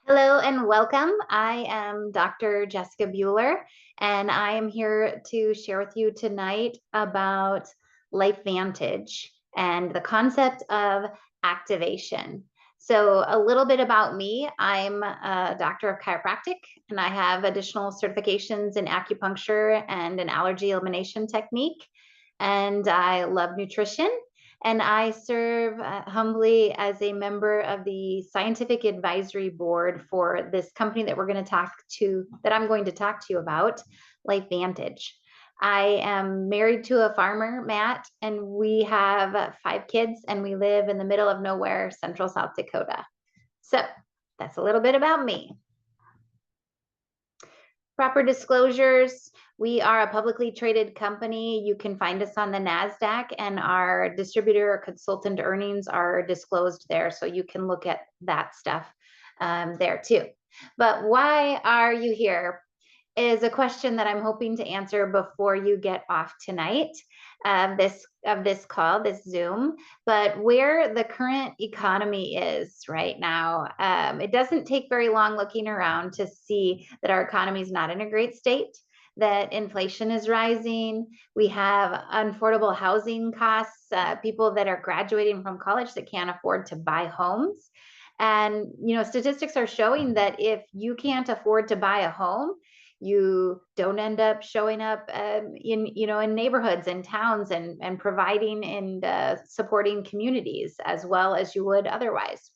Hello and welcome. I am Dr. Jessica Bueller, and I am here to share with you tonight about LifeVantage and the concept of activation. So, a little bit about me. I'm a doctor of chiropractic, and I have additional certifications in acupuncture and an allergy elimination technique. And I love nutrition, and I serve humbly as a member of the scientific advisory board for this company that I'm going to talk to you about, LifeVantage. I am married to a farmer, Matt, and we have 5 kids, and we live in the middle of nowhere, central South Dakota. So that's a little bit about me. Proper disclosures. We are a publicly traded company. You can find us on the NASDAQ, and our distributor or consultant earnings are disclosed there. So you can look at that stuff there too. But why are you here is a question that I'm hoping to answer before you get off tonight of this call, this Zoom. But where the current economy is right now, it doesn't take very long looking around to see that our economy is not in a great state, that inflation is rising. We have unaffordable housing costs, people that are graduating from college that can't afford to buy homes. And statistics are showing that if you can't afford to buy a home, you don't end up showing up in neighborhoods and towns and providing and supporting communities as well as you would otherwise.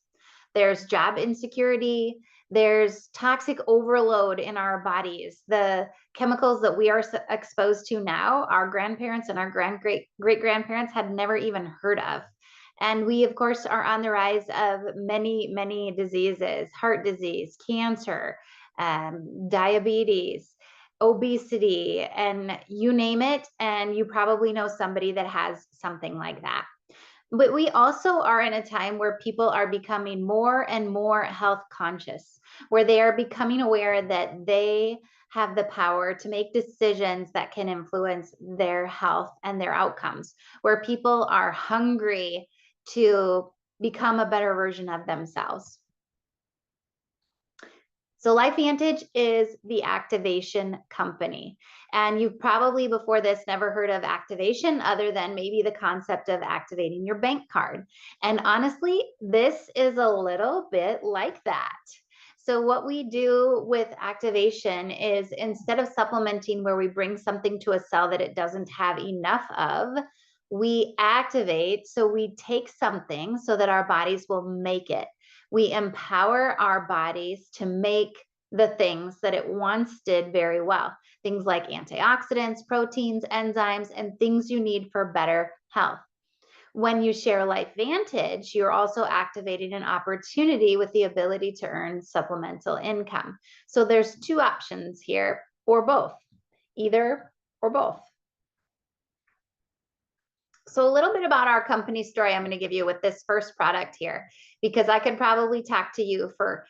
There's job insecurity. There's toxic overload in our bodies. The chemicals that we are exposed to now, our grandparents and our great grandparents had never even heard of. And we, of course, are on the rise of many diseases: heart disease, cancer, diabetes, obesity, and you name it. And you probably know somebody that has something like that. But we also are in a time where people are becoming more and more health conscious, where they are becoming aware that they have the power to make decisions that can influence their health and their outcomes, where people are hungry to become a better version of themselves. So LifeVantage is the activation company. And you've probably before this never heard of activation other than maybe the concept of activating your bank card. And honestly, this is a little bit like that. So what we do with activation is, instead of supplementing where we bring something to a cell that it doesn't have enough of, we activate. So we take something so that our bodies will make it. We empower our bodies to make the things that it once did very well. Things like antioxidants, proteins, enzymes, and things you need for better health. When you share LifeVantage, you're also activating an opportunity with the ability to earn supplemental income. So there's 2 options here, or both, either or both. So a little bit about our company story I'm going to give you with this first product here, because I could probably talk to you for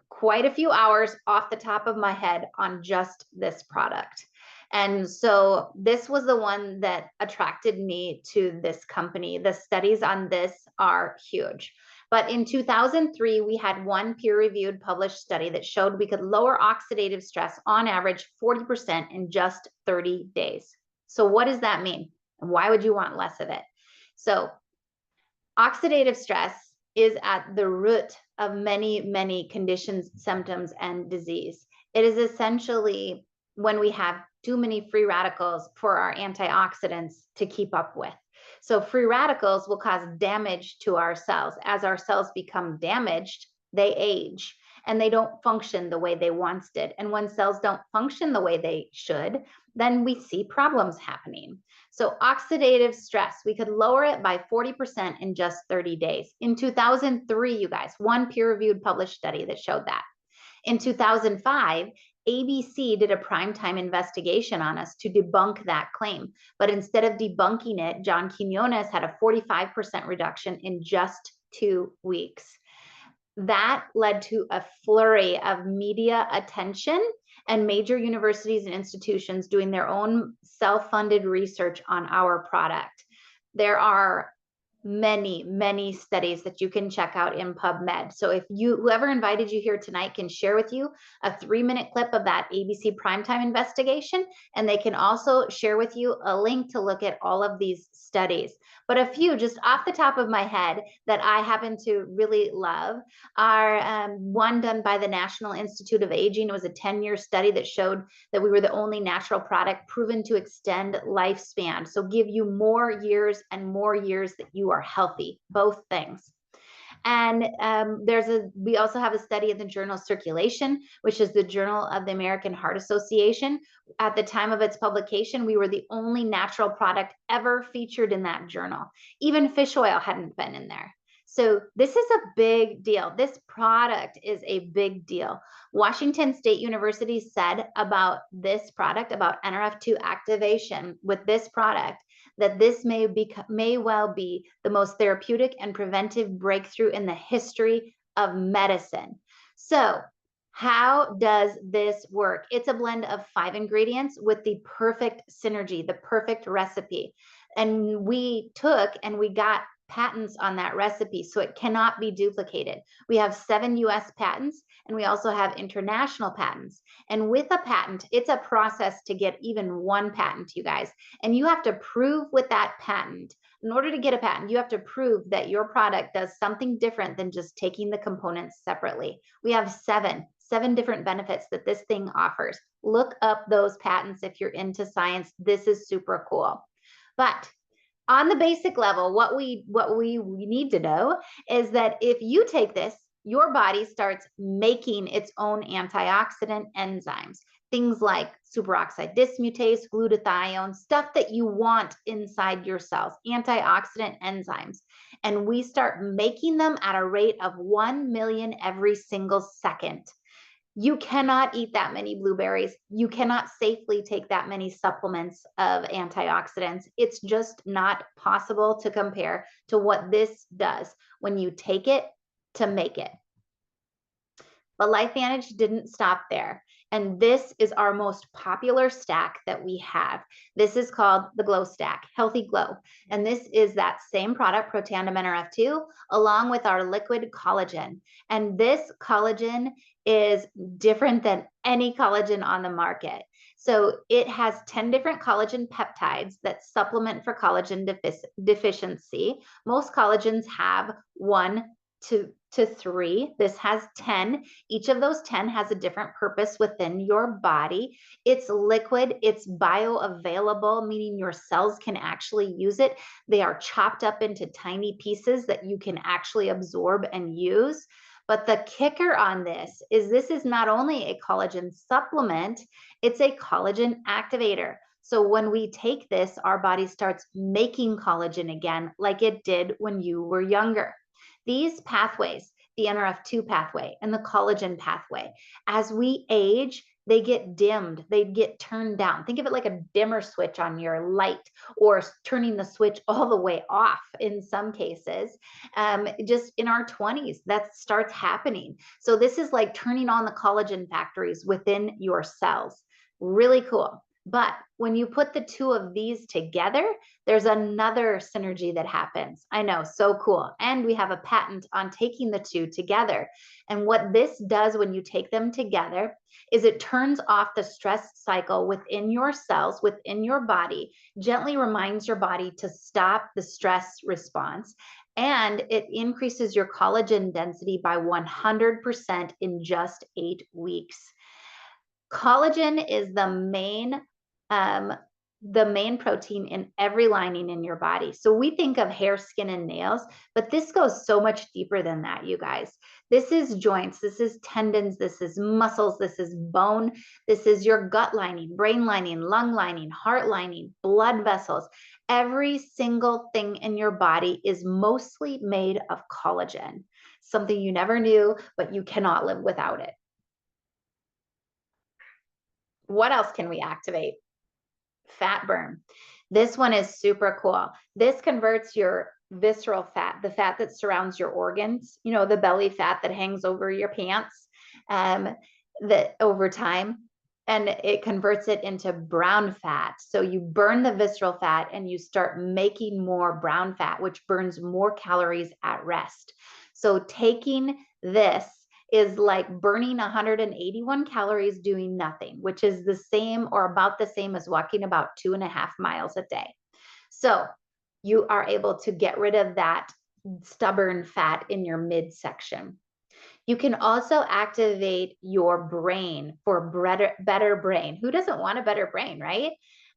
quite a few hours off the top of my head on just this product. And so this was the one that attracted me to this company. The studies on this are huge. But in 2003, we had one peer-reviewed published study that showed we could lower oxidative stress on average 40% in just 30 days. So what does that mean? And why would you want less of it? So oxidative stress is at the root of many conditions, symptoms, and disease. It is essentially when we have too many free radicals for our antioxidants to keep up with. So free radicals will cause damage to our cells. As our cells become damaged, they age and they don't function the way they once did. And when cells don't function the way they should, then we see problems happening. So oxidative stress, we could lower it by 40% in just 30 days. In 2003, you guys, one peer-reviewed published study that showed that. In 2005, ABC did a primetime investigation on us to debunk that claim. But instead of debunking it, John Quinones had a 45% reduction in just 2 weeks. That led to a flurry of media attention and major universities and institutions doing their own self-funded research on our product. There are many studies that you can check out in PubMed. So if whoever invited you here tonight can share with you a 3-minute clip of that ABC primetime investigation, and they can also share with you a link to look at all of these studies. But a few just off the top of my head that I happen to really love are one done by the National Institute of Aging. It was a 10-year study that showed that we were the only natural product proven to extend lifespan. So give you more years and more years that you are healthy, both things. And we also have a study in the journal Circulation, which is the Journal of the American Heart Association. At the time of its publication, we were the only natural product ever featured in that journal. Even fish oil hadn't been in there. So this is a big deal. This product is a big deal. Washington State University said about this product, about NRF2 activation with this product, that this may well be the most therapeutic and preventive breakthrough in the history of medicine. So how does this work? It's a blend of 5 ingredients with the perfect synergy, the perfect recipe. And we took and we got patents on that recipe, so it cannot be duplicated. We have 7 US patents, and we also have international patents. And with a patent, it's a process to get even one patent, you guys. And you have to prove with that patent, in order to get a patent, you have to prove that your product does something different than just taking the components separately. We have seven different benefits that this thing offers. Look up those patents if you're into science. This is super cool. But on the basic level, what we need to know is that if you take this, your body starts making its own antioxidant enzymes, things like superoxide dismutase, glutathione, stuff that you want inside your cells, antioxidant enzymes. And we start making them at a rate of 1 million every single second. You cannot eat that many blueberries. You cannot safely take that many supplements of antioxidants. It's just not possible to compare to what this does when you take it to make it. But LifeVantage didn't stop there. And this is our most popular stack that we have. This is called the Glow Stack, Healthy Glow. And this is that same product, Protandim NRF2, along with our liquid collagen. And this collagen is different than any collagen on the market. So it has 10 different collagen peptides that supplement for collagen deficiency. Most collagens have 1 to 3. This has 10. Each of those 10 has a different purpose within your body. It's liquid, it's bioavailable, meaning your cells can actually use it. They are chopped up into tiny pieces that you can actually absorb and use. But the kicker on this is not only a collagen supplement, it's a collagen activator. So when we take this, our body starts making collagen again, like it did when you were younger. These pathways, the NRF2 pathway and the collagen pathway, as we age, they get dimmed, they get turned down. Think of it like a dimmer switch on your light, or turning the switch all the way off in some cases. Just in our 20s, that starts happening. So this is like turning on the collagen factories within your cells. Really cool. But when you put the two of these together, there's another synergy that happens. I know, so cool. And we have a patent on taking the two together. And what this does when you take them together is it turns off the stress cycle within your cells, within your body, gently reminds your body to stop the stress response. And it increases your collagen density by 100% in just 8 weeks. Collagen is the main protein in every lining in your body. So we think of hair, skin, and nails, but this goes so much deeper than that, you guys. This is joints, this is tendons, this is muscles, this is bone, this is your gut lining, brain lining, lung lining, heart lining, blood vessels. Every single thing in your body is mostly made of collagen, something you never knew, but you cannot live without it. What else can we activate? Fat burn. This one is super cool. This converts your visceral fat, the fat that surrounds your organs, you know, the belly fat that hangs over your pants, that over time, and it converts it into brown fat. So you burn the visceral fat and you start making more brown fat, which burns more calories at rest. So taking this is like burning 181 calories doing nothing, which is the same or about the same as walking about 2.5 miles a day. So you are able to get rid of that stubborn fat in your midsection. You can also activate your brain for better brain. Who doesn't want a better brain, right?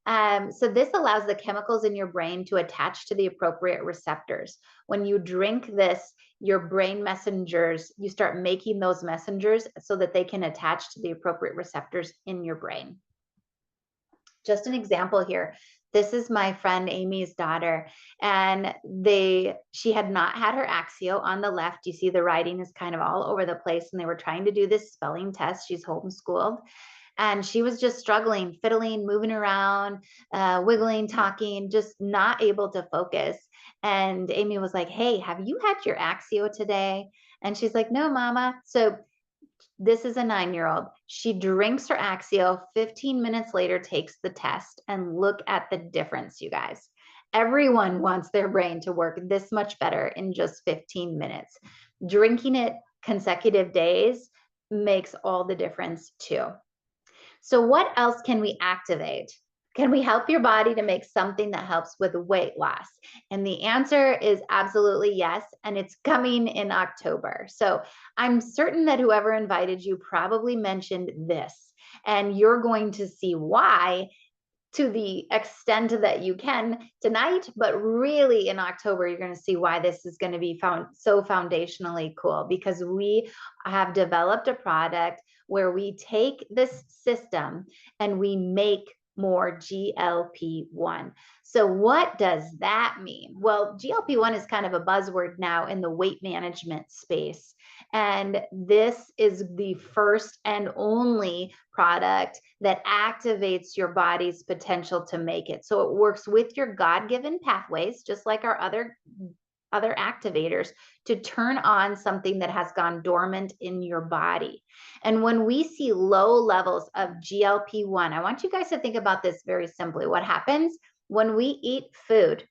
So this allows the chemicals in your brain to attach to the appropriate receptors. When you drink this, your brain messengers, you start making those messengers so that they can attach to the appropriate receptors in your brain. Just an example here. This is my friend Amy's daughter, and she had not had her Axio on the left. You see the writing is kind of all over the place, and they were trying to do this spelling test. She's homeschooled, and she was just struggling, fiddling, moving around, wiggling, talking, just not able to focus. And Amy was like, "Hey, have you had your Axio today?" And she's like, "No, Mama." So this is a 9-year-old. She drinks her Axio, 15 minutes later takes the test, and look at the difference, you guys. Everyone wants their brain to work this much better in just 15 minutes. Drinking it consecutive days makes all the difference too. So what else can we activate? Can we help your body to make something that helps with weight loss? And the answer is absolutely yes. And it's coming in October. So I'm certain that whoever invited you probably mentioned this, and you're going to see why to the extent that you can tonight, but really in October, you're going to see why this is going to be so foundationally cool, because we have developed a product where we take this system and we make more GLP-1. So what does that mean? Well, GLP-1 is kind of a buzzword now in the weight management space. And this is the first and only product that activates your body's potential to make it. So it works with your God-given pathways, just like our other activators, to turn on something that has gone dormant in your body. And when we see low levels of GLP-1, I want you guys to think about this very simply. What happens when we eat food?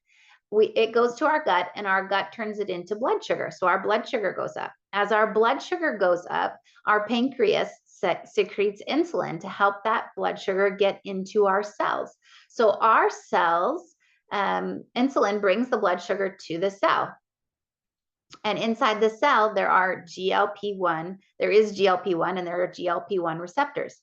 It goes to our gut, and our gut turns it into blood sugar. So our blood sugar goes up. As our blood sugar goes up, our pancreas secretes insulin to help that blood sugar get into our cells. So our cells, insulin brings the blood sugar to the cell. And inside the cell, there is GLP-1, and there are GLP-1 receptors.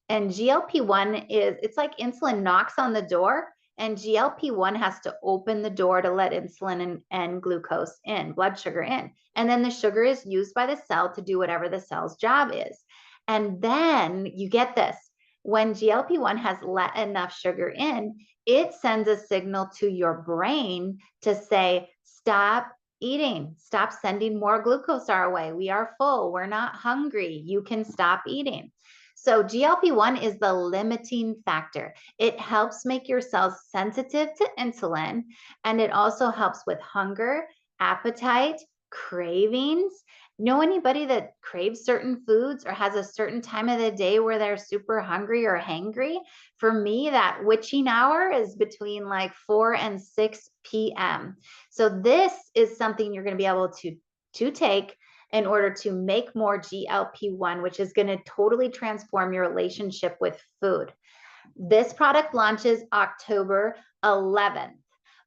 And GLP-1 it's like insulin knocks on the door, and GLP-1 has to open the door to let insulin and glucose in, blood sugar in. And then the sugar is used by the cell to do whatever the cell's job is. And then you get this. When GLP-1 has let enough sugar in, it sends a signal to your brain to say, stop eating, stop sending more glucose our way. We are full. We're not hungry. You can stop eating. So GLP-1 is the limiting factor. It helps make your cells sensitive to insulin, and it also helps with hunger, appetite, cravings. Know anybody that craves certain foods or has a certain time of the day where they're super hungry or hangry? For me, that witching hour is between like 4 and 6 p.m. So this is something you're going to be able to take in order to make more GLP-1, which is going to totally transform your relationship with food. This product launches October 11th,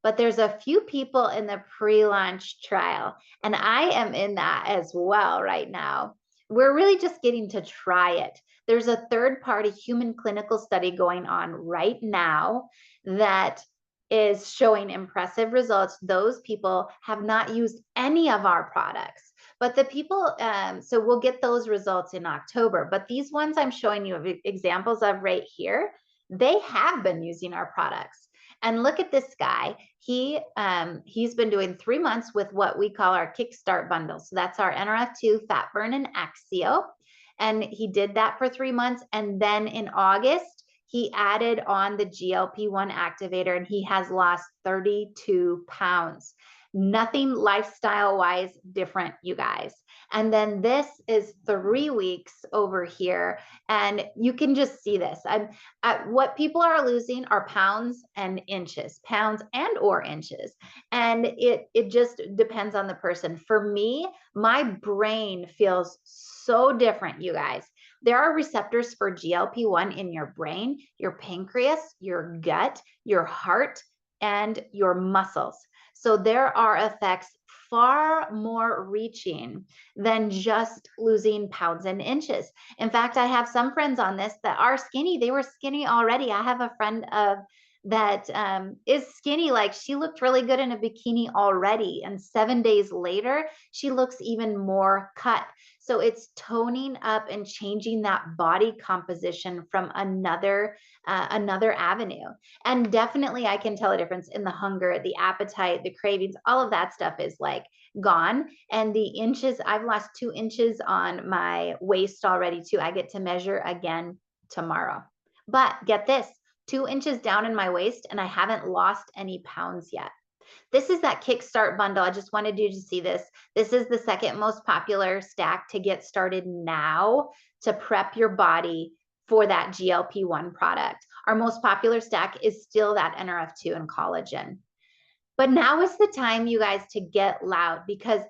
but there's a few people in the pre-launch trial, and I am in that as well right now. We're really just getting to try it. There's a third-party human clinical study going on right now that is showing impressive results. Those people have not used any of our products. But the people, so we'll get those results in October. But these ones I'm showing you examples of right here, they have been using our products. And look at this guy. He's been doing 3 months with what we call our Kickstart bundle. So that's our NRF2, Fat Burn, and Axio. And he did that for 3 months. And then in August, he added on the GLP-1 activator, and he has lost 32 pounds. Nothing lifestyle wise different, you guys. And then this is 3 weeks over here. And you can just see this. What people are losing are pounds and inches, pounds and or inches. And it just depends on the person. For me, my brain feels so different, you guys. There are receptors for GLP-1 in your brain, your pancreas, your gut, your heart, and your muscles. So there are effects far more reaching than just losing pounds and inches. In fact, I have some friends on this that are skinny. They were skinny already. I have a friend of that is skinny. Like, she looked really good in a bikini already, and 7 days later, she looks even more cut. So it's toning up and changing that body composition from another avenue. And definitely I can tell a difference in the hunger, the appetite, the cravings, all of that stuff is like gone. And the inches, I've lost 2 inches on my waist already too. I get to measure again tomorrow. But get this, 2 inches down in my waist, and I haven't lost any pounds yet. This is that Kickstart bundle. I just wanted you to see this. This is the second most popular stack to get started now to prep your body for that GLP-1 product. Our most popular stack is still that NRF2 and collagen. But now is the time, you guys, to get loud, because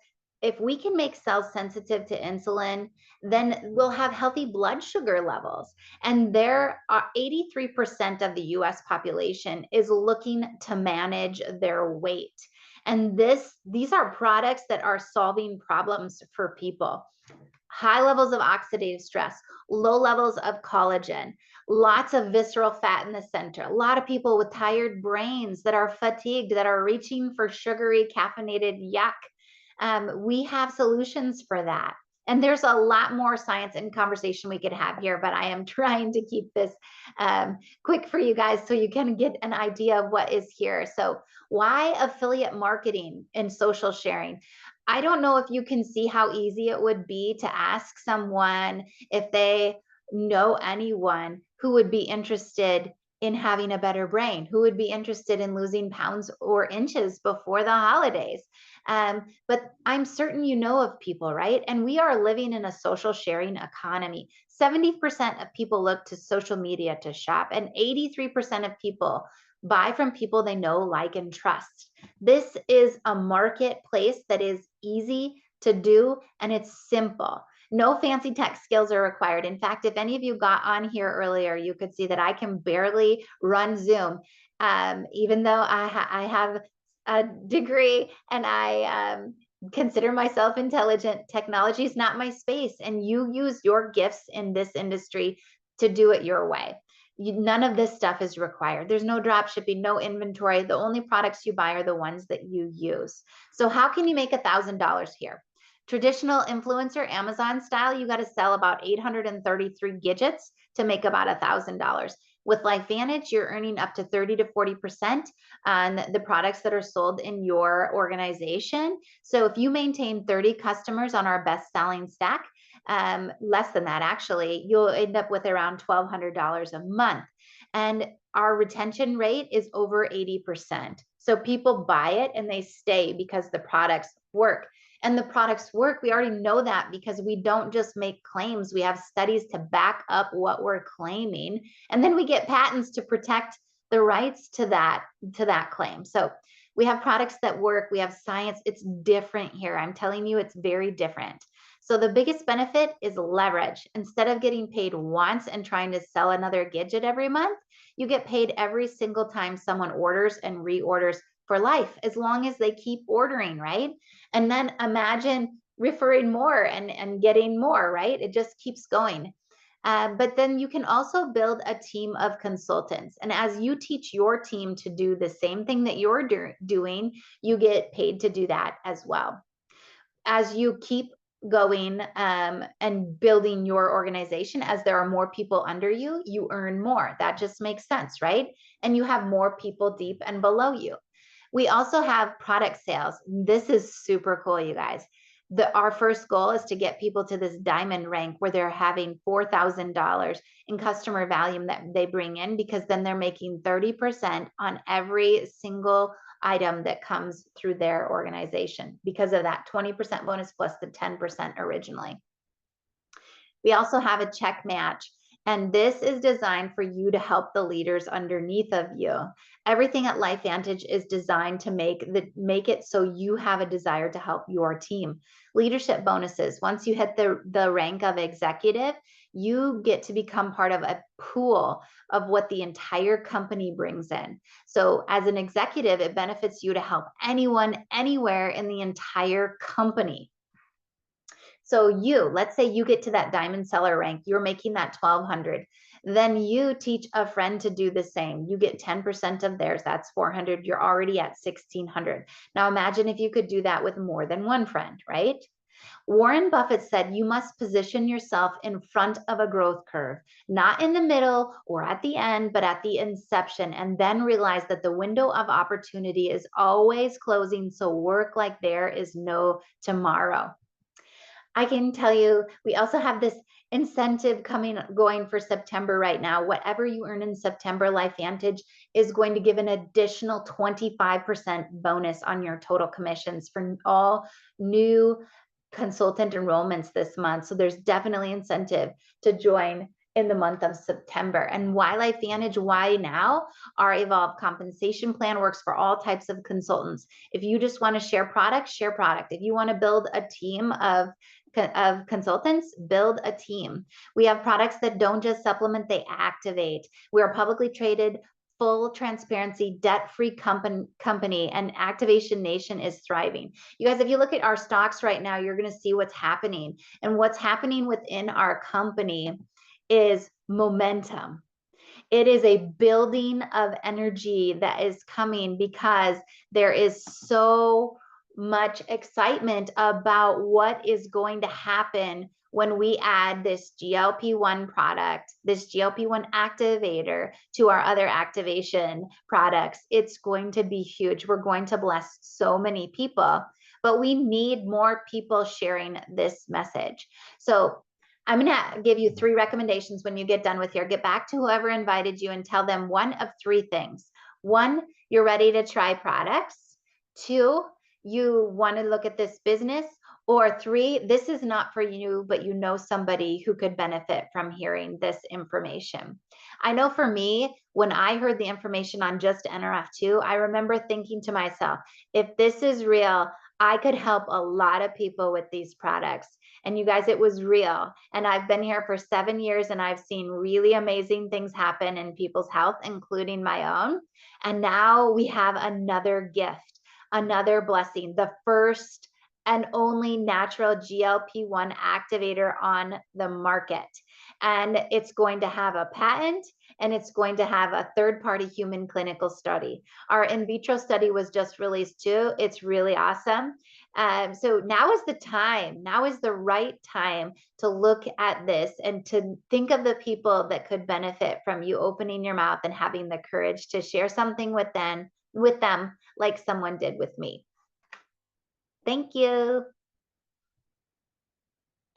if we can make cells sensitive to insulin, then we'll have healthy blood sugar levels. And there are 83% of the US population is looking to manage their weight. And these are products that are solving problems for people. High levels of oxidative stress, low levels of collagen, lots of visceral fat in the center, a lot of people with tired brains that are fatigued, that are reaching for sugary, caffeinated yuck. We have solutions for that. And there's a lot more science and conversation we could have here, but I am trying to keep this quick for you guys so you can get an idea of what is here. So why affiliate marketing and social sharing? I don't know if you can see how easy it would be to ask someone if they know anyone who would be interested in having a better brain, who would be interested in losing pounds or inches before the holidays. But I'm certain you know of people, right? And we are living in a social sharing economy. 70% of people look to social media to shop, and 83% of people buy from people they know, like, and trust. This is a marketplace that is easy to do, and it's simple. No fancy tech skills are required. In fact, if any of you got on here earlier, you could see that I can barely run Zoom. Even though I have a degree and I consider myself intelligent, technology is not my space. And you use your gifts in this industry to do it your way. None of this stuff is required. There's no drop shipping, no inventory. The only products you buy are the ones that you use. So how can you make $1,000 here? Traditional influencer Amazon style, you got to sell about 833 gadgets to make about $1,000. With LifeVantage, you're earning up to 30 to 40% on the products that are sold in your organization. So if you maintain 30 customers on our best-selling stack, less than that actually, you'll end up with around $1,200 a month. And our retention rate is over 80%. So people buy it and they stay because the products work. And the products work, we already know that because we don't just make claims. We have studies to back up what we're claiming. And then we get patents to protect the rights to that claim. So we have products that work. We have science. It's different here. I'm telling you, it's very different. So the biggest benefit is leverage. Instead of getting paid once and trying to sell another gadget every month, you get paid every single time someone orders and reorders for life, as long as they keep ordering, right? And then imagine referring more and getting more, right? It just keeps going. But then you can also build a team of consultants. And as you teach your team to do the same thing that you're doing, you get paid to do that as well. As you keep going and building your organization, as there are more people under you, you earn more. That just makes sense, right? And you have more people deep and below you. We also have product sales. This is super cool, you guys. Our first goal is to get people to this diamond rank where they're having $4,000 in customer value that they bring in, because then they're making 30% on every single item that comes through their organization because of that 20% bonus plus the 10% originally. We also have a check match, and this is designed for you to help the leaders underneath of you. Everything at LifeVantage is designed to make it so you have a desire to help your team. Leadership bonuses. Once you hit the rank of executive, you get to become part of a pool of what the entire company brings in. So as an executive, it benefits you to help anyone, anywhere in the entire company. So let's say you get to that diamond seller rank, you're making that 1,200. Then you teach a friend to do the same. You get 10% of theirs, that's 400. You're already at 1,600. Now imagine if you could do that with more than one friend, right? Warren Buffett said you must position yourself in front of a growth curve, not in the middle or at the end, but at the inception, and then realize that the window of opportunity is always closing. So work like there is no tomorrow. I can tell you, we also have this incentive going for September right now. Whatever you earn in September, LifeVantage is going to give an additional 25% bonus on your total commissions for all new consultant enrollments this month. So there's definitely incentive to join in the month of September. And why LifeVantage? Why now? Our Evolve compensation plan works for all types of consultants. If you just want to share product, share product. If you want to build a team of consultants, build a team. We have products that don't just supplement, they activate. We are publicly traded, full transparency, debt-free company, and Activation Nation is thriving. You guys, if you look at our stocks right now, you're going to see what's happening. And what's happening within our company is momentum. It is a building of energy that is coming because there is so much excitement about what is going to happen when we add this GLP-1 product, this GLP-1 activator to our other activation products. It's going to be huge. We're going to bless so many people, but we need more people sharing this message. So I'm going to give you 3 recommendations when you get done with here. Get back to whoever invited you and tell them one of 3 things. 1, you're ready to try products. 2, you want to look at this business. Or 3, this is not for you, but you know somebody who could benefit from hearing this information. I know for me, when I heard the information on just NRF2, I remember thinking to myself, if this is real, I could help a lot of people with these products. And you guys, it was real. And I've been here for 7 years and I've seen really amazing things happen in people's health, including my own. And now we have another gift, another blessing, the first and only natural GLP-1 activator on the market. And it's going to have a patent and it's going to have a third-party human clinical study. Our in vitro study was just released too. It's really awesome. So now is the time. Now is the right time to look at this and to think of the people that could benefit from you opening your mouth and having the courage to share something with them like someone did with me. Thank you.